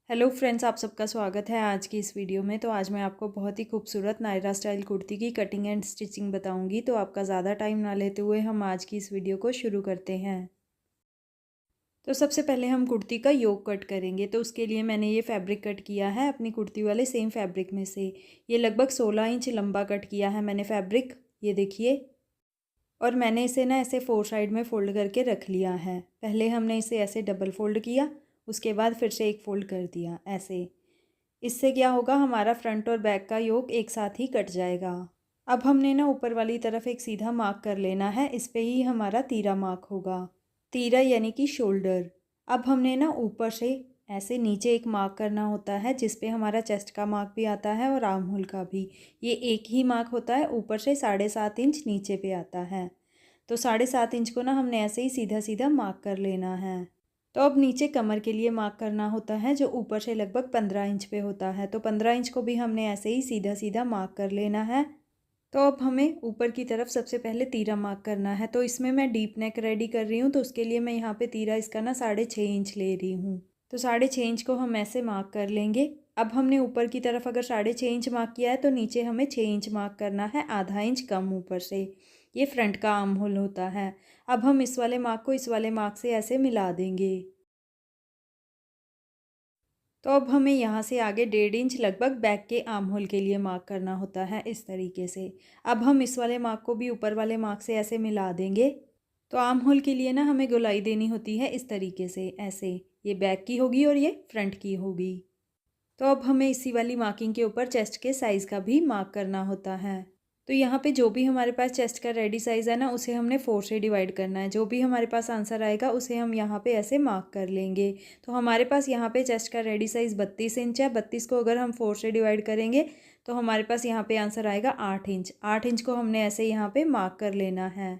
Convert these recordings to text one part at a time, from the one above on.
Hello friends, आप सबका स्वागत है आज की इस वीडियो में। तो आज मैं आपको बहुत ही खूबसूरत नायरा स्टाइल कुर्ती की कटिंग एंड स्टिचिंग बताऊंगी। तो आपका ज़्यादा टाइम ना लेते हुए हम आज की इस वीडियो को शुरू करते हैं। तो सबसे पहले हम कुर्ती का योक कट करेंगे। तो उसके लिए मैंने ये फैब्रिक कट किया है अपनी कुर्ती वाले सेम फैब्रिक में से। ये लगभग 16 इंच लंबा कट किया है मैंने फैब्रिक, ये देखिए। और मैंने इसे ना ऐसे 4 साइड में फ़ोल्ड करके रख लिया है। पहले हमने इसे ऐसे डबल फ़ोल्ड किया, उसके बाद फिर से एक फ़ोल्ड कर दिया ऐसे। इससे क्या होगा, हमारा फ्रंट और बैक का योक एक साथ ही कट जाएगा। अब हमने ना ऊपर वाली तरफ एक सीधा मार्क कर लेना है, इस पे ही हमारा तीरा मार्क होगा। तीरा यानी कि शोल्डर। अब हमने ना ऊपर से ऐसे नीचे एक मार्क करना होता है, जिस पे हमारा चेस्ट का मार्क भी आता है और आर्म होल का भी। ये एक ही मार्क होता है, ऊपर से 7.5 इंच नीचे पे आता है। तो 7.5 इंच को ना हमने ऐसे ही सीधा सीधा मार्क कर लेना है। तो अब नीचे कमर के लिए मार्क करना होता है, जो ऊपर से लगभग 15 इंच पे होता है। तो 15 इंच को भी हमने ऐसे ही सीधा सीधा मार्क कर लेना है। तो अब हमें ऊपर की तरफ सबसे पहले तीरा मार्क करना है। तो इसमें मैं डीप नेक रेडी कर रही हूँ, तो उसके लिए मैं यहाँ पे तीरा इसका ना 6.5 इंच ले रही हूँ। तो 6.5 इंच को हम ऐसे मार्क कर लेंगे। अब हमने ऊपर की तरफ अगर 6.5 इंच मार्क किया है, तो नीचे हमें 6 इंच मार्क करना है, आधा इंच कम ऊपर से। ये फ्रंट का आर्म होल होता है। अब हम इस वाले मार्क को इस वाले मार्क से ऐसे मिला देंगे। तो अब हमें यहाँ से आगे 1.5 इंच लगभग बैक के आर्म होल के लिए मार्क करना होता है, इस तरीके से। अब हम इस वाले मार्क को भी ऊपर वाले मार्क से ऐसे मिला देंगे। तो आर्म होल के लिए ना हमें गोलाई देनी होती है इस तरीके से, ऐसे। ये बैक की होगी और ये फ्रंट की होगी। तो अब हमें इसी वाली मार्किंग के ऊपर चेस्ट के साइज़ का भी मार्क करना होता है। तो यहाँ पे जो भी हमारे पास चेस्ट का रेडी साइज़ है ना, उसे हमने 4 से डिवाइड करना है। जो भी हमारे पास आंसर आएगा उसे हम यहाँ पे ऐसे मार्क कर लेंगे। तो हमारे पास यहाँ पे चेस्ट का रेडी साइज़ 32 इंच है। 32 को अगर हम 4 से डिवाइड करेंगे तो हमारे पास यहाँ पे आंसर आएगा 8 इंच। 8 इंच को हमने ऐसे यहाँ पे मार्क कर लेना है।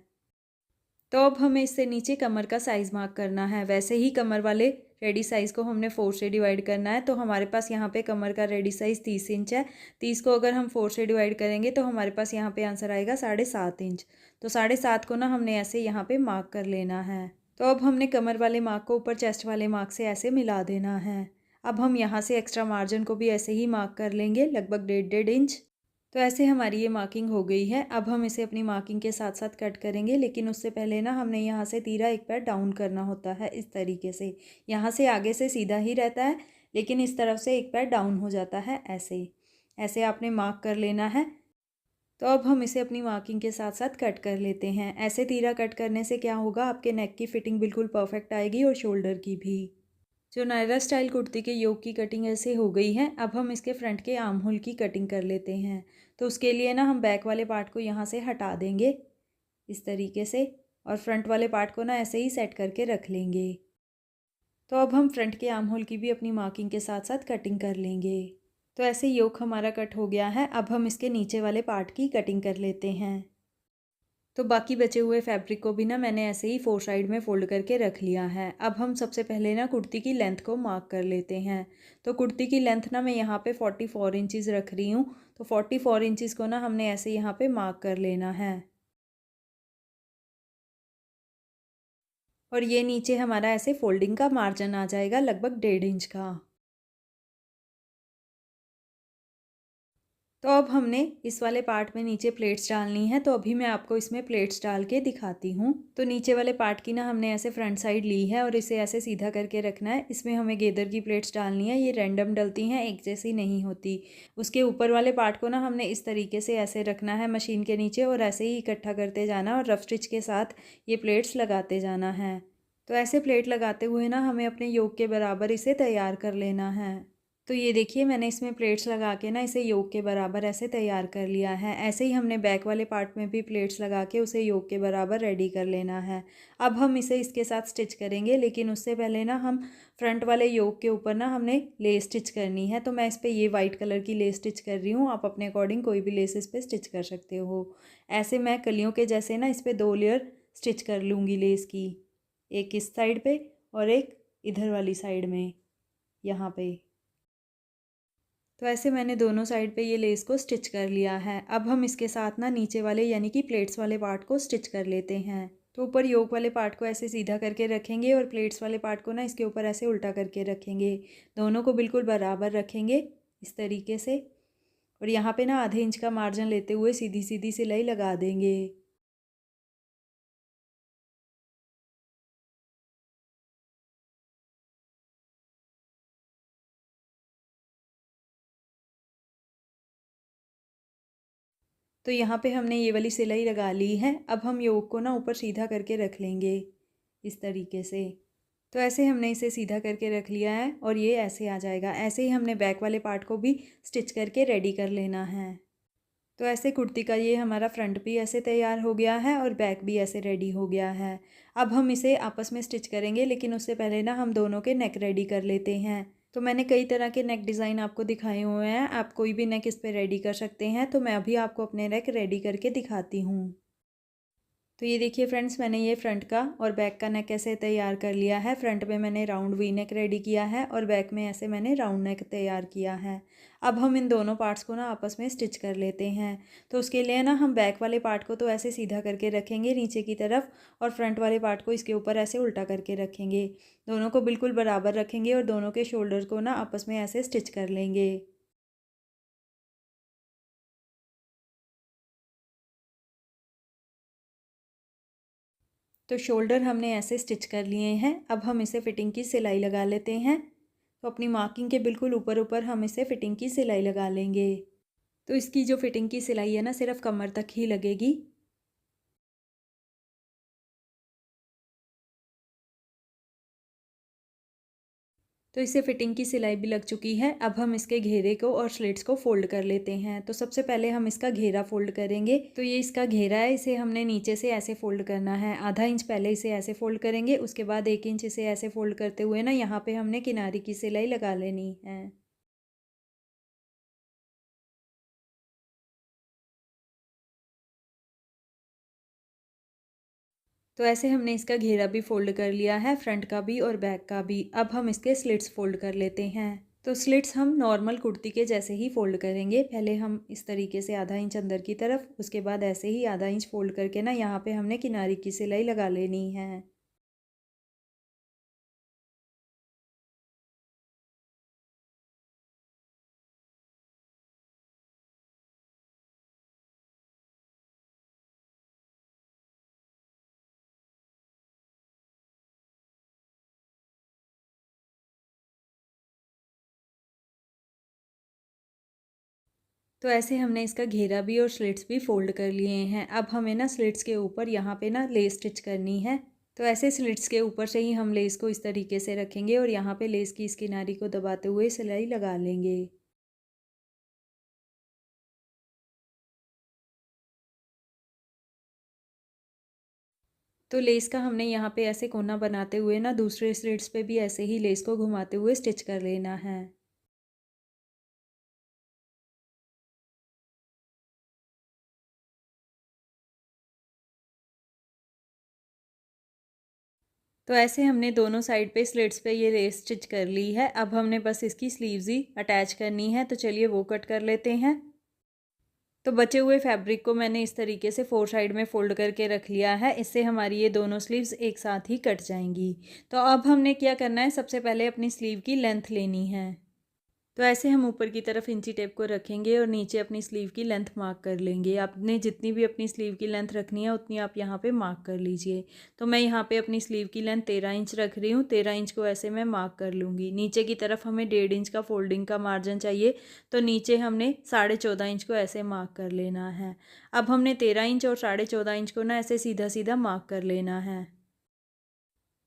तो अब हमें इससे नीचे कमर का साइज़ मार्क करना है। वैसे ही कमर वाले रेडी साइज़ को हमने 4 से डिवाइड करना है। तो हमारे पास यहाँ पे कमर का रेडी साइज़ 30 इंच है। 30 को अगर हम 4 से डिवाइड करेंगे तो हमारे पास यहाँ पे आंसर आएगा 7.5 इंच। तो 7.5 को ना हमने ऐसे यहाँ पे मार्क कर लेना है। तो अब हमने कमर वाले मार्क को ऊपर चेस्ट वाले मार्क से ऐसे मिला देना है। अब हम यहाँ से एक्स्ट्रा मार्जिन को भी ऐसे ही मार्क कर लेंगे, लगभग 1.5 इंच। तो ऐसे हमारी ये मार्किंग हो गई है। अब हम इसे अपनी मार्किंग के साथ साथ कट करेंगे, लेकिन उससे पहले ना हमने यहाँ से तीरा एक पैर डाउन करना होता है, इस तरीके से। यहाँ से आगे से सीधा ही रहता है, लेकिन इस तरफ से एक पैर डाउन हो जाता है, ऐसे। ऐसे आपने मार्क कर लेना है। तो अब हम इसे अपनी मार्किंग के साथ साथ कट कर लेते हैं। ऐसे तीरा कट करने से क्या होगा, आपके नेक की फिटिंग बिल्कुल परफेक्ट आएगी और शोल्डर की भी। जो नायरा स्टाइल कुर्ती के योक की कटिंग ऐसे हो गई है। अब हम इसके फ्रंट के आर्म होल की कटिंग कर लेते हैं। तो उसके लिए ना हम बैक वाले पार्ट को यहाँ से हटा देंगे, इस तरीके से। और फ्रंट वाले पार्ट को ना ऐसे ही सेट करके रख लेंगे। तो अब हम फ्रंट के आर्म होल की भी अपनी मार्किंग के साथ साथ कटिंग कर लेंगे। तो ऐसे योक हमारा कट हो गया है। अब हम इसके नीचे वाले पार्ट की कटिंग कर लेते हैं। तो बाकी बचे हुए फैब्रिक को भी ना मैंने ऐसे ही 4 साइड में फ़ोल्ड करके रख लिया है। अब हम सबसे पहले ना कुर्ती की लेंथ को मार्क कर लेते हैं। तो कुर्ती की लेंथ ना मैं यहाँ पे 44 इंचज़ रख रही हूँ। तो 44 इंचज़ को ना हमने ऐसे यहाँ पे मार्क कर लेना है। और ये नीचे हमारा ऐसे फोल्डिंग का मार्जिन आ जाएगा, लगभग 1.5 इंच का। तो अब हमने इस वाले पार्ट में नीचे प्लेट्स डालनी है। तो अभी मैं आपको इसमें प्लेट्स डाल के दिखाती हूँ। तो नीचे वाले पार्ट की ना हमने ऐसे फ्रंट साइड ली है और इसे ऐसे सीधा करके रखना है। इसमें हमें गेदर की प्लेट्स डालनी है। ये रैंडम डलती हैं, एक जैसी नहीं होती। उसके ऊपर वाले पार्ट को ना हमने इस तरीके से ऐसे रखना है मशीन के नीचे, और ऐसे ही इकट्ठा करते जाना और रफ स्टिच के साथ ये प्लेट्स लगाते जाना है। तो ऐसे प्लेट लगाते हुए ना हमें अपने योक के बराबर इसे तैयार कर लेना है। तो ये देखिए, मैंने इसमें प्लेट्स लगा के ना इसे योक के बराबर ऐसे तैयार कर लिया है। ऐसे ही हमने बैक वाले पार्ट में भी प्लेट्स लगा के उसे योक के बराबर रेडी कर लेना है। अब हम इसे इसके साथ स्टिच करेंगे, लेकिन उससे पहले ना हम फ्रंट वाले योक के ऊपर ना हमने लेस स्टिच करनी है। तो मैं इस पर ये वाइट कलर की लेस स्टिच कर रही हूँ। आप अपने अकॉर्डिंग कोई भी लेस इस पर स्टिच कर सकते हो। ऐसे मैं कलियों के जैसे ना इस पर 2 लेयर स्टिच कर लूँगी लेस की, एक इस साइड पे और एक इधर वाली साइड में, यहाँ पे। तो ऐसे मैंने दोनों साइड पे ये लेस को स्टिच कर लिया है। अब हम इसके साथ ना नीचे वाले यानी कि प्लेट्स वाले पार्ट को स्टिच कर लेते हैं। तो ऊपर योक वाले पार्ट को ऐसे सीधा करके रखेंगे और प्लेट्स वाले पार्ट को ना इसके ऊपर ऐसे उल्टा करके रखेंगे। दोनों को बिल्कुल बराबर रखेंगे इस तरीके से, और यहाँ पे ना आधे इंच का मार्जिन लेते हुए सीधी सीधी सिलाई लगा देंगे। तो यहाँ पे हमने ये वाली सिलाई लगा ली है। अब हम योक को ना ऊपर सीधा करके रख लेंगे इस तरीके से। तो ऐसे हमने इसे सीधा करके रख लिया है और ये ऐसे आ जाएगा। ऐसे ही हमने बैक वाले पार्ट को भी स्टिच करके रेडी कर लेना है। तो ऐसे कुर्ती का ये हमारा फ्रंट भी ऐसे तैयार हो गया है और बैक भी ऐसे रेडी हो गया है। अब हम इसे आपस में स्टिच करेंगे, लेकिन उससे पहले ना हम दोनों के नेक रेडी कर लेते हैं। तो मैंने कई तरह के नेक डिज़ाइन आपको दिखाए हुए हैं, आप कोई भी नेक इस पर रेडी कर सकते हैं। तो मैं अभी आपको अपने नेक रेडी करके दिखाती हूँ। तो ये देखिए फ्रेंड्स, मैंने ये फ्रंट का और बैक का नेक कैसे तैयार कर लिया है। फ्रंट में मैंने राउंड वी नेक रेडी किया है और बैक में ऐसे मैंने राउंड नेक तैयार किया है। अब हम इन दोनों पार्ट्स को ना आपस में स्टिच कर लेते हैं। तो उसके लिए ना हम बैक वाले पार्ट को तो ऐसे सीधा करके रखेंगे नीचे की तरफ, और फ्रंट वाले पार्ट को इसके ऊपर ऐसे उल्टा करके रखेंगे। दोनों को बिल्कुल बराबर रखेंगे और दोनों के शोल्डर को ना आपस में ऐसे स्टिच कर लेंगे। तो शोल्डर हमने ऐसे स्टिच कर लिए हैं। अब हम इसे फिटिंग की सिलाई लगा लेते हैं। तो अपनी मार्किंग के बिल्कुल ऊपर ऊपर हम इसे फिटिंग की सिलाई लगा लेंगे। तो इसकी जो फिटिंग की सिलाई है ना, सिर्फ कमर तक ही लगेगी। तो इसे फिटिंग की सिलाई भी लग चुकी है। अब हम इसके घेरे को और स्लिट्स को फोल्ड कर लेते हैं। तो सबसे पहले हम इसका घेरा फोल्ड करेंगे। तो ये इसका घेरा है, इसे हमने नीचे से ऐसे फोल्ड करना है। आधा इंच पहले इसे ऐसे फोल्ड करेंगे, उसके बाद 1 इंच इसे ऐसे फोल्ड करते हुए ना यहाँ पे हमने किनारे की सिलाई लगा लेनी है। तो ऐसे हमने इसका घेरा भी फोल्ड कर लिया है, फ्रंट का भी और बैक का भी। अब हम इसके स्लिट्स फोल्ड कर लेते हैं। तो स्लिट्स हम नॉर्मल कुर्ती के जैसे ही फोल्ड करेंगे। पहले हम इस तरीके से आधा इंच अंदर की तरफ, उसके बाद ऐसे ही आधा इंच फोल्ड करके ना यहाँ पे हमने किनारे की सिलाई लगा लेनी है। तो ऐसे हमने इसका घेरा भी और स्लिट्स भी फोल्ड कर लिए हैं। अब हमें ना स्लिट्स के ऊपर यहाँ पे ना लेस स्टिच करनी है। तो ऐसे स्लिट्स के ऊपर से ही हम लेस को इस तरीके से रखेंगे और यहाँ पे लेस की इस किनारी को दबाते हुए सिलाई लगा लेंगे। तो लेस का हमने यहाँ पे ऐसे कोना बनाते हुए ना दूसरे स्लिट्स पे भी ऐसे ही लेस को घुमाते हुए स्टिच कर लेना है। तो ऐसे हमने दोनों साइड पे स्लिट्स पे ये लेस स्टिच कर ली है। अब हमने बस इसकी स्लीव्स ही अटैच करनी है। तो चलिए वो कट कर लेते हैं। तो बचे हुए फैब्रिक को मैंने इस तरीके से 4 साइड में फ़ोल्ड करके रख लिया है। इससे हमारी ये दोनों स्लीव्स एक साथ ही कट जाएंगी। तो अब हमने क्या करना है, सबसे पहले अपनी स्लीव की लेंथ लेनी है। तो ऐसे हम ऊपर की तरफ इंची टेप को रखेंगे और नीचे अपनी स्लीव की लेंथ मार्क कर लेंगे। आपने जितनी भी अपनी स्लीव की लेंथ रखनी है उतनी आप यहाँ पे मार्क कर लीजिए। तो मैं यहाँ पे अपनी स्लीव की लेंथ 13 इंच रख रही हूँ। 13 इंच को ऐसे मैं मार्क कर लूँगी। नीचे की तरफ हमें 1.5 इंच का फोल्डिंग का मार्जिन चाहिए, तो नीचे हमने 14.5 इंच को ऐसे मार्क कर लेना है। अब हमने 13 इंच और 14.5 इंच को ना ऐसे सीधा सीधा मार्क कर लेना है।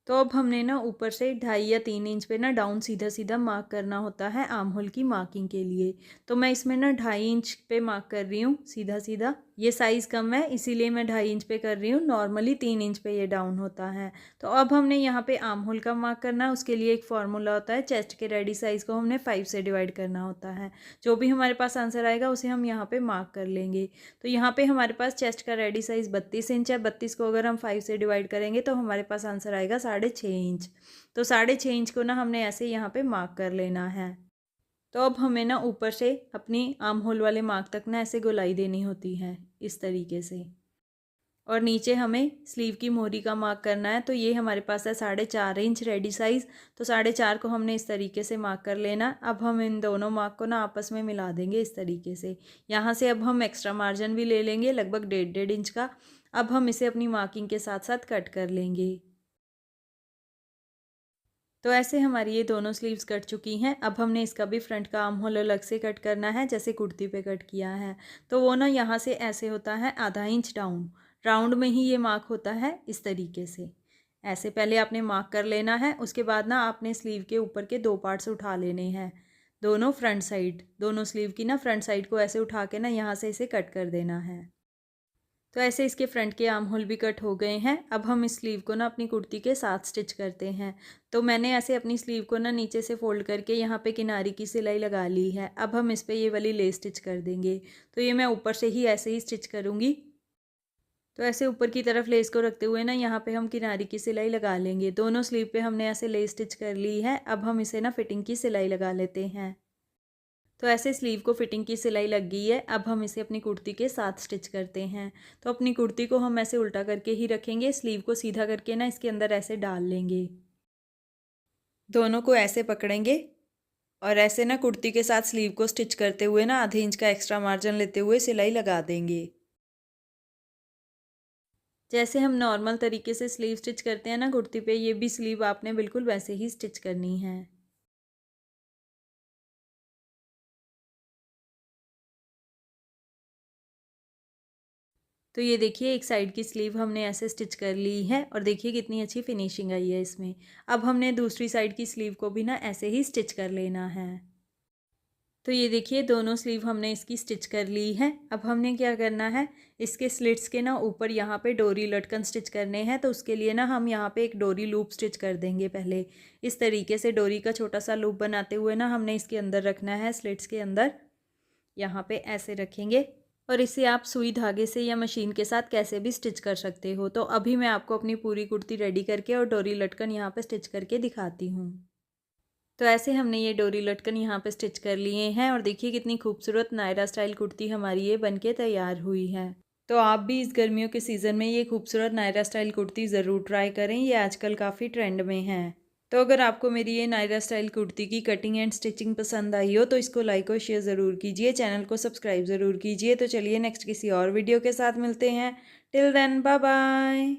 तो अब हमने ना ऊपर से 2.5 या 3 इंच पे ना डाउन सीधा सीधा मार्क करना होता है आर्म होल की मार्किंग के लिए। तो मैं इसमें ना 2.5 इंच पे मार्क कर रही हूँ सीधा सीधा। ये साइज़ कम है इसीलिए मैं 2.5 इंच पे कर रही हूँ। नॉर्मली 3 इंच पे ये डाउन होता है। तो अब हमने यहाँ पे आर्म होल का मार्क करना है। उसके लिए एक फार्मूला होता है, चेस्ट के रेडी साइज़ को हमने 5 से डिवाइड करना होता है। जो भी हमारे पास आंसर आएगा उसे हम यहाँ पे मार्क कर लेंगे। तो यहाँ पे हमारे पास चेस्ट का रेडी साइज़ 32 इंच है। 32 को अगर हम 5 से डिवाइड करेंगे तो हमारे पास आंसर आएगा 6.5 इंच। तो 6.5 इंच को ना हमने ऐसे यहाँ पे मार्क कर लेना है। तो अब हमें ना ऊपर से अपनी आर्म होल वाले मार्क तक ना ऐसे गोलाई देनी होती है इस तरीके से। और नीचे हमें स्लीव की मोहरी का मार्क करना है। तो ये हमारे पास है 4.5 इंच रेडी साइज़, तो 4.5 को हमने इस तरीके से मार्क कर लेना। अब हम इन दोनों मार्क को ना आपस में मिला देंगे इस तरीके से। यहाँ से अब हम एक्स्ट्रा मार्जिन भी ले लेंगे लगभग 1.5 इंच का। अब हम इसे अपनी मार्किंग के साथ साथ कट कर लेंगे। तो ऐसे हमारी ये दोनों स्लीव्स कट चुकी हैं। अब हमने इसका भी फ्रंट का आर्म होल अलग से कट करना है, जैसे कुर्ती पे कट किया है। तो वो ना यहाँ से ऐसे होता है आधा इंच डाउन, राउंड में ही ये मार्क होता है इस तरीके से। ऐसे पहले आपने मार्क कर लेना है। उसके बाद ना आपने स्लीव के ऊपर के 2 पार्ट्स उठा लेने हैं, दोनों फ्रंट साइड, दोनों स्लीव की ना फ्रंट साइड को ऐसे उठा के ना यहाँ से इसे कट कर देना है। तो ऐसे इसके फ्रंट के आर्म होल भी कट हो गए हैं। अब हम इस स्लीव को ना अपनी कुर्ती के साथ स्टिच करते हैं। तो मैंने ऐसे अपनी स्लीव को ना नीचे से फोल्ड करके यहाँ पे किनारे की सिलाई लगा ली है। अब हम इस पे ये वाली लेस स्टिच कर देंगे। तो ये मैं ऊपर से ही ऐसे ही स्टिच करूँगी। तो ऐसे ऊपर की तरफ लेस को रखते हुए ना यहाँ पे हम किनारे की सिलाई लगा लेंगे। दोनों स्लीव पे हमने ऐसे लेस स्टिच कर ली है। अब हम इसे ना फिटिंग की सिलाई लगा लेते हैं। तो ऐसे स्लीव को फिटिंग की सिलाई लग गई है। अब हम इसे अपनी कुर्ती के साथ स्टिच करते हैं। तो अपनी कुर्ती को हम ऐसे उल्टा करके ही रखेंगे, स्लीव को सीधा करके ना इसके अंदर ऐसे डाल लेंगे। दोनों को ऐसे पकड़ेंगे और ऐसे ना कुर्ती के साथ स्लीव को स्टिच करते हुए ना आधे इंच का एक्स्ट्रा मार्जिन लेते हुए सिलाई लगा देंगे। जैसे हम नॉर्मल तरीके से स्लीव स्टिच करते हैं ना कुर्ती पे, ये भी स्लीव आपने बिल्कुल वैसे ही स्टिच करनी है। तो ये देखिए एक साइड की स्लीव हमने ऐसे स्टिच कर ली है और देखिए कितनी अच्छी फिनिशिंग आई है इसमें। अब हमने दूसरी साइड की स्लीव को भी ना ऐसे ही स्टिच कर लेना है। तो ये देखिए दोनों स्लीव हमने इसकी स्टिच कर ली है। अब हमने क्या करना है, इसके स्लिट्स के ना ऊपर यहाँ पे डोरी लटकन स्टिच करने हैं। तो उसके लिए ना हम यहाँ पे एक डोरी लूप स्टिच कर देंगे पहले। इस तरीके से डोरी का छोटा सा लूप बनाते हुए ना हमने इसके अंदर रखना है, स्लिट्स के अंदर यहाँ पे ऐसे रखेंगे। और इसे आप सुई धागे से या मशीन के साथ कैसे भी स्टिच कर सकते हो। तो अभी मैं आपको अपनी पूरी कुर्ती रेडी करके और डोरी लटकन यहाँ पे स्टिच करके दिखाती हूँ। तो ऐसे हमने ये डोरी लटकन यहाँ पे स्टिच कर लिए हैं और देखिए कितनी खूबसूरत नायरा स्टाइल कुर्ती हमारी ये बनके तैयार हुई है। तो आप भी इस गर्मियों के सीज़न में ये खूबसूरत नायरा स्टाइल कुर्ती ज़रूर ट्राई करें, ये आजकल काफ़ी ट्रेंड में है। तो अगर आपको मेरी ये नायरा स्टाइल कुर्ती की कटिंग एंड स्टिचिंग पसंद आई हो तो इसको लाइक और शेयर ज़रूर कीजिए, चैनल को सब्सक्राइब ज़रूर कीजिए। तो चलिए नेक्स्ट किसी और वीडियो के साथ मिलते हैं। Till then bye bye.